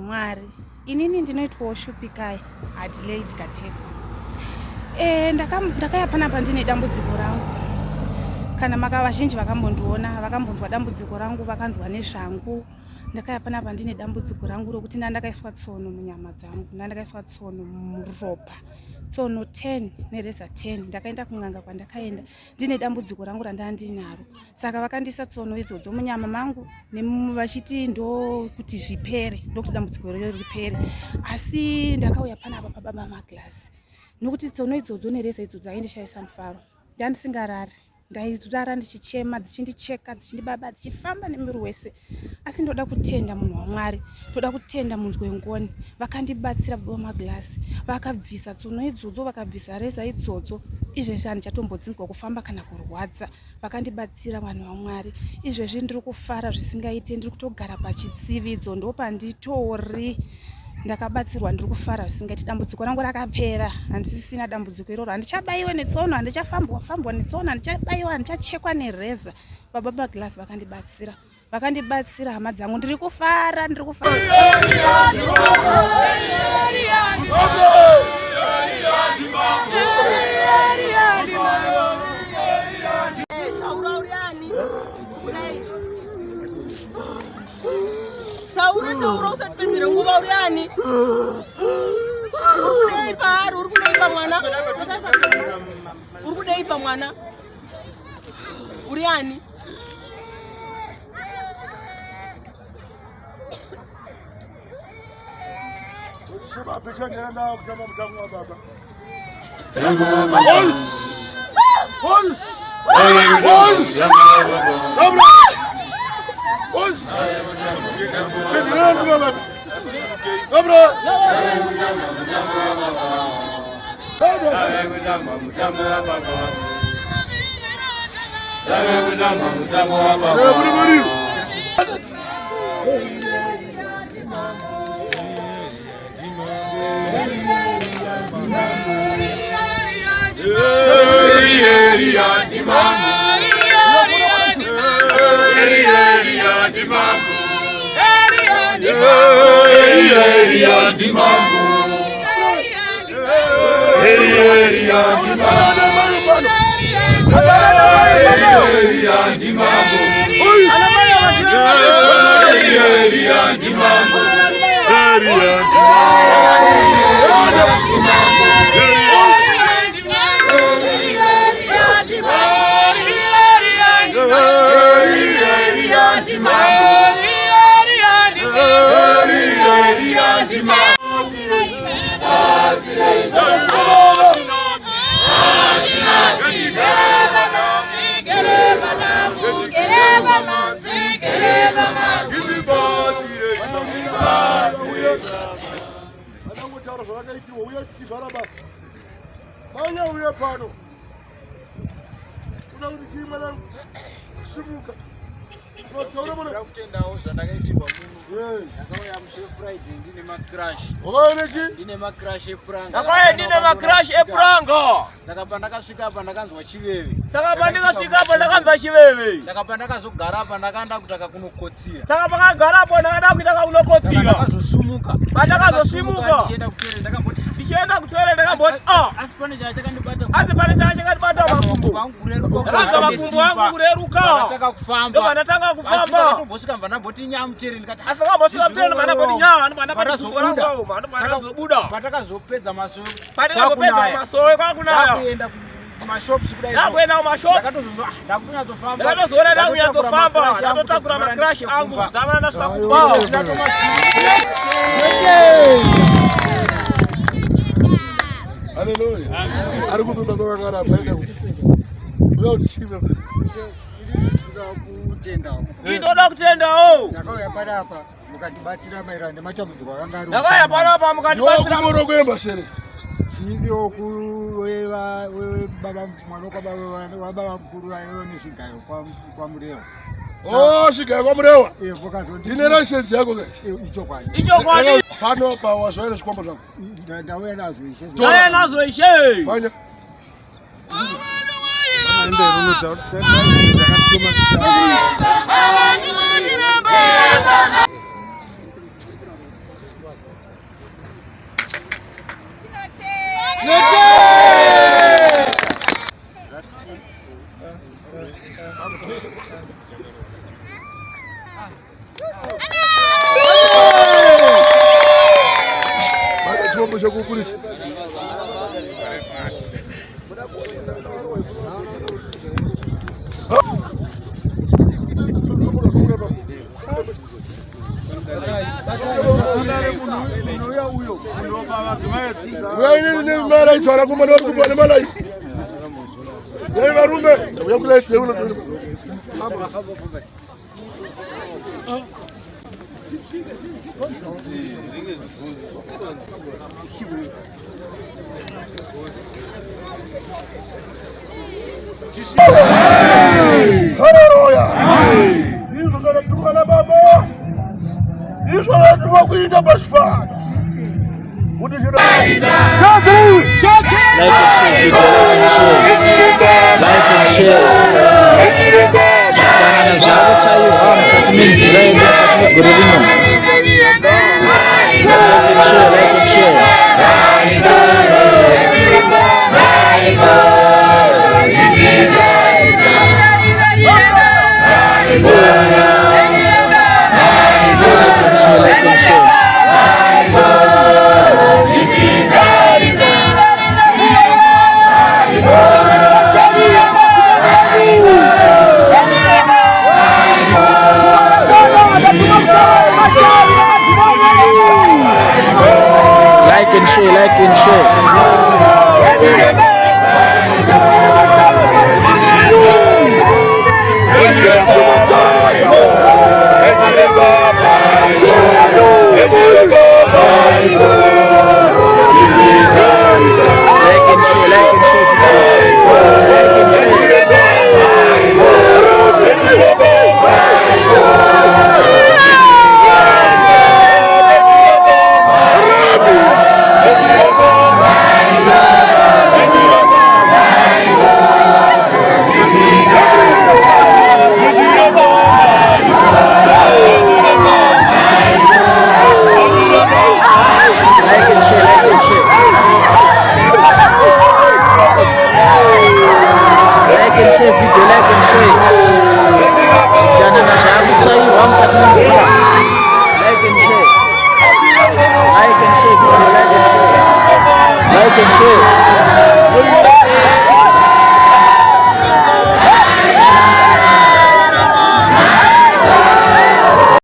waMwari. Inini ndinoitwawo Shupikai Adelaide Gateko. Ndakaya panapa ndine dambudziko rangu. Kana vazhinji vakambondiona, vakambonzwa dambudziko rangu, vakanzwa nezvangu. Ndakaya panapa ndine dambudziko rangu rokuti ndakaiswa tsono munyama dzangu, ndakaiswa tsono muropa. Tsono 10 nereza 10. Ndakaenda kun'anga kwandakaenda ndine dambudziko rangu randandinaro. Saka vakandisa tsono idzodzo munyama mangu vachiti ndo kuti zvipere, ndokuti dambudziko ripere. Asi ndakauya panapa pababa maglasi. Nokuti tsono idzodzo nereza idzodzo aindishaisa mufaro. Ndandisingarari. Ndairara ndichichema, dzichindicheka, dzichindibaba, dzichifamba nemiri wese. Asi ndoda kutenda munhu waMwari, ndoda kutenda munhu wengoni. Vakandibatsira baba maglasi, vakabvisa tsono idzodzo, vakabvisa reza idzodzo. Izvezvi handichatombodzinzwa kufamba kana kurwadza. Vakandibatsira vanhu vaMwari. Izvezvi ndiri kufara zvisingaite, ndiri kutogara pachitsividzo, ndopanditori. Ndakabatsirwa, ndiri kufara zvisingaite, dambudziko rangu rakapera. Handisisina dambudziko iroro, handichabayiwa netsono, handichafambwa netsono, handichabayiwa, handichachekwa nereza. Baba maglasi vakandibatsira hama dzangu, ndiri kufara, ndiri kufara. Taura usatipedzere nguva uriani. Uri kudeipa mwana. Uri kudeipa mwana. Uriani. Ndine eprango. Saka pandakasvika apa ndakanzwa chiveve. Saka pandakazogara apa ndakaenda kutaka kunokotsira. Saka pakagara apo ndakada kuita kunokotsira. Ndakazosumuka. Pandakazosimuka ndichienda kutoilet ndakamboti asi pane chakandibata makumbo. Ndakanzwa makumbo angu kureruka. Ndopandatanga kufamba. Ndakambosvika ndamboti nyamutere ndikati asi ndakambosvika mutere ndamboti nya ndakazobudda. Patakazopedza masowe. Kwakunaya. Kumashops kudai. Ndakuenda kumashops. Ndakatozoona ndakunyadzofamba. Ndatotakura macrash angu. Dzavana ndasvika kuba. Hallelujah. Ari kubimba kwakangara paenda kuti. Uya uchiva. Ndinoda kutendawo. Ndakauya panapa mukatibatsira maererano nematambudziko akanga ari. Ndakauya panapa mukatibatsira. Ndokubora kuemba shere. Chivyo kuweva baba mwana wa baba mkuru ayo nezvigayo kwaMurewa. Oh, zvigayo kwaMurewa. Vokazondi. Ine license yako ke? Ichokwadi. Pano pa wazvaira zvikwambo zvako. Ndauya nazvo ishe. Ndauya nazvo ishe. Manya. Haleluya. Hizo tunatuma na baba. Hizo tunatuma kuita basfa. Like and share.